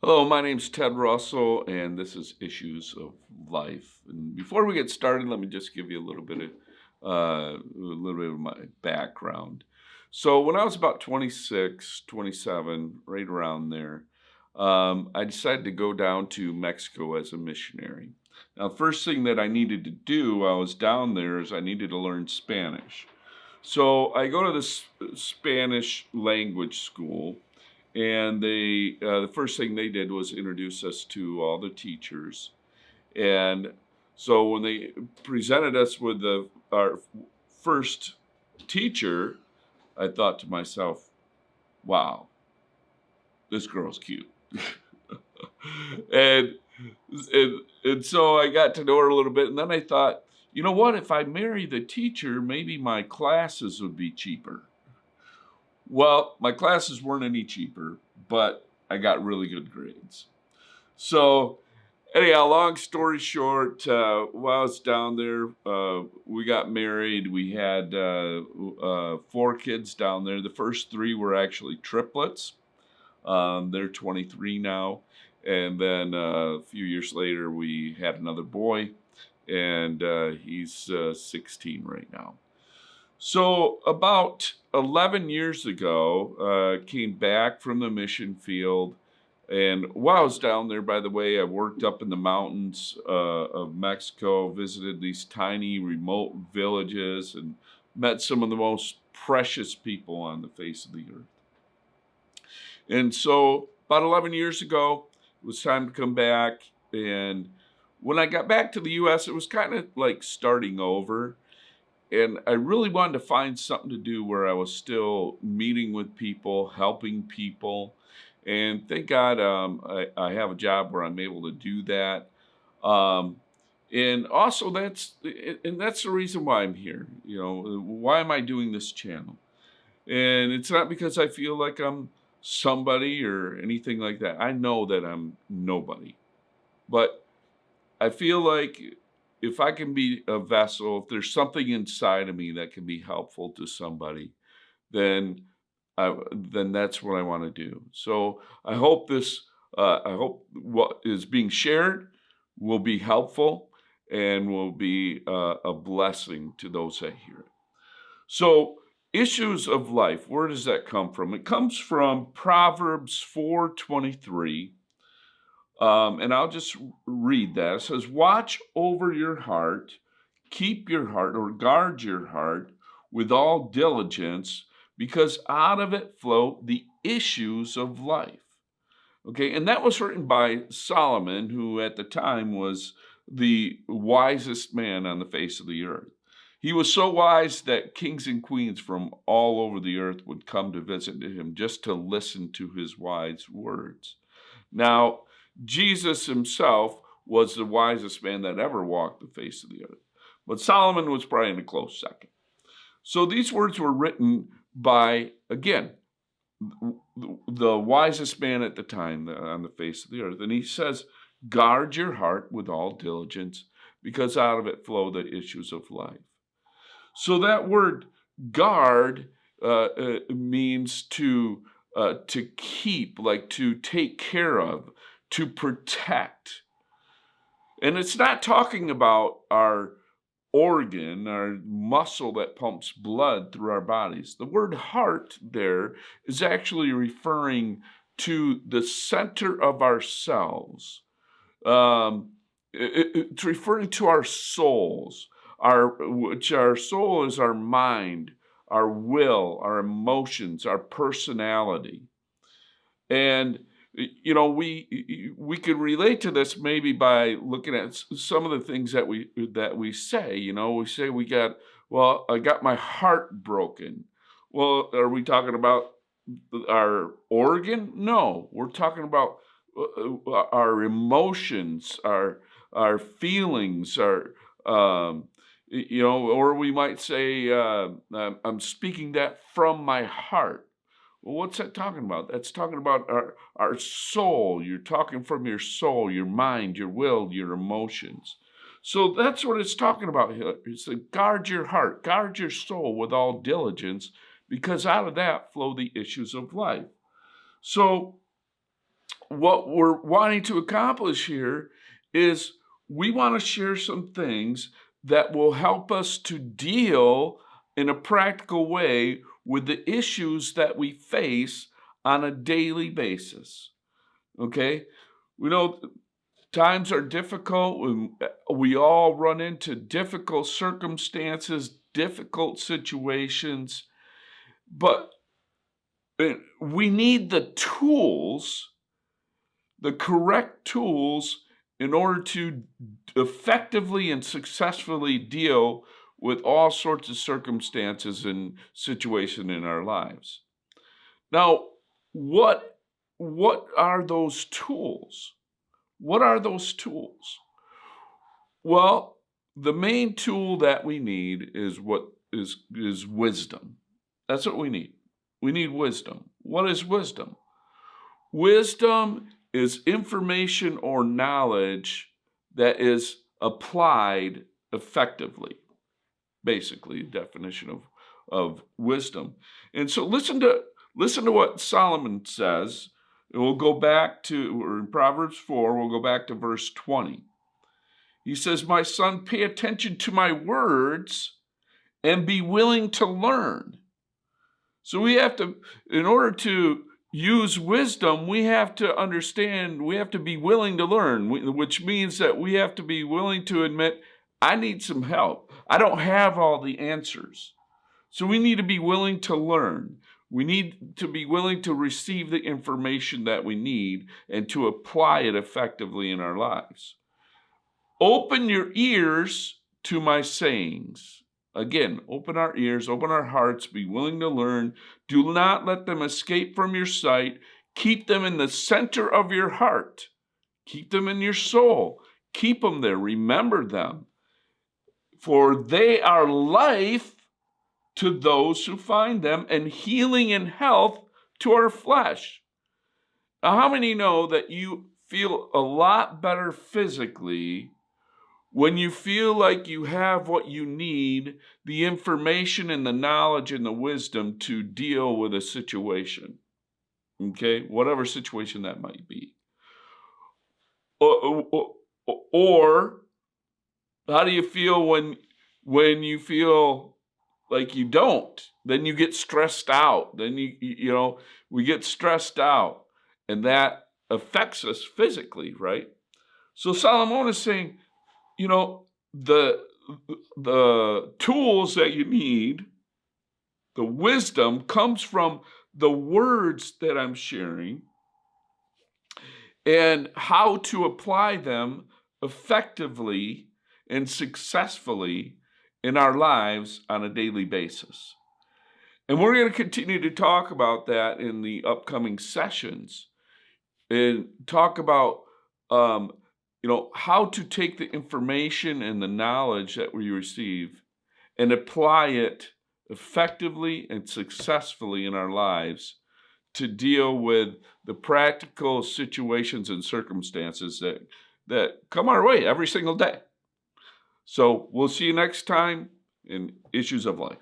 Hello, my name's Ted Russell, and this is Issues of Life. And before we get started, let me just give you a little bit of my background. So, when I was about 26, 27, right around there, I decided to go down to Mexico as a missionary. Now, first thing that I needed to do while I was down there is I needed to learn Spanish. So I go to this Spanish language school, and the first thing they did was introduce us to all the teachers. And so when they presented us with our first teacher, I thought to myself, "Wow, this girl's cute." and, and so I got to know her a little bit, and then I thought, you know what? If I marry the teacher, maybe my classes would be cheaper. Well, my classes weren't any cheaper, but I got really good grades. So, anyhow, long story short, while I was down there, we got married. We had four kids down there. The first three were actually triplets. They're 23 now. And then a few years later, we had another boy, and he's 16 right now. So about 11 years ago, came back from the mission field. And while I was down there, by the way, I worked up in the mountains of Mexico, visited these tiny remote villages, and met some of the most precious people on the face of the earth. And so about 11 years ago, it was time to come back. And when I got back to the US, it was kind of like starting over. And I really wanted to find something to do where I was still meeting with people, helping people. And thank God I have a job where I'm able to do that. Um, and also that's the reason why I'm here. You know, why am I doing this channel? And it's not because I feel like I'm somebody or anything like that. I know that I'm nobody. But I feel like if I can be a vessel, if there's something inside of me that can be helpful to somebody, then then that's what I want to do. So I hope what is being shared will be helpful and will be a blessing to those that hear it. So, issues of life, where does that come from? It comes from Proverbs 4:23. And I'll just read that. It says, "Watch over your heart, keep your heart, or guard your heart with all diligence, because out of it flow the issues of life." Okay, and that was written by Solomon, who at the time was the wisest man on the face of the earth. He was so wise that kings and queens from all over the earth would come to visit him just to listen to his wise words. Now, Jesus himself was the wisest man that ever walked the face of the earth, but Solomon was probably in a close second. So these words were written by, again, the wisest man at the time on the face of the earth. And he says, "Guard your heart with all diligence, because out of it flow the issues of life." So that word guard means to keep, like to take care of, to protect. And it's not talking about our organ, our muscle that pumps blood through our bodies. The word heart there is actually referring to the center of ourselves. It's referring to our souls, which our soul is our mind, our will, our emotions, our personality. And we could relate to this maybe by looking at some of the things that we say. We say we got, well, I got my heart broken. Well, are we talking about our organ? No, we're talking about our emotions, our feelings, or we might say, I'm speaking that from my heart. Well, what's that talking about? That's talking about our soul. You're talking from your soul, your mind, your will, your emotions. So that's what it's talking about here. It's to guard your heart, guard your soul with all diligence, because out of that flow the issues of life. So what we're wanting to accomplish here is we want to share some things that will help us to deal in a practical way with the issues that we face on a daily basis. Okay? We know times are difficult. We all run into difficult circumstances, difficult situations, but we need the tools, the correct tools, in order to effectively and successfully deal with all sorts of circumstances and situation in our lives. Now, what are those tools? What are those tools? Well, the main tool that we need is wisdom. That's what we need. We need wisdom. What is wisdom? Wisdom is information or knowledge that is applied effectively. Basically, definition of wisdom. And so listen to what Solomon says. And we'll go back to, or in Proverbs 4, we'll go back to verse 20. He says, "My son, pay attention to my words and be willing to learn." So we have to, in order to use wisdom, we have to understand, we have to be willing to learn, which means that we have to be willing to admit, I need some help. I don't have all the answers. So we need to be willing to learn. We need to be willing to receive the information that we need and to apply it effectively in our lives. Open your ears to my sayings. Again, open our ears, open our hearts, be willing to learn. Do not let them escape from your sight. Keep them in the center of your heart. Keep them in your soul. Keep them there. Remember them. For they are life to those who find them, and healing and health to our flesh. Now, how many know that you feel a lot better physically when you feel like you have what you need, the information and the knowledge and the wisdom to deal with a situation? Okay, whatever situation that might be. Or how do you feel when you feel like you don't? Then you get stressed out. Then we get stressed out, and that affects us physically, right? So Solomon is saying, the tools that you need, the wisdom comes from the words that I'm sharing and how to apply them effectively and successfully in our lives on a daily basis. And we're going to continue to talk about that in the upcoming sessions and talk about how to take the information and the knowledge that we receive and apply it effectively and successfully in our lives to deal with the practical situations and circumstances that come our way every single day. So we'll see you next time in Issues of Life.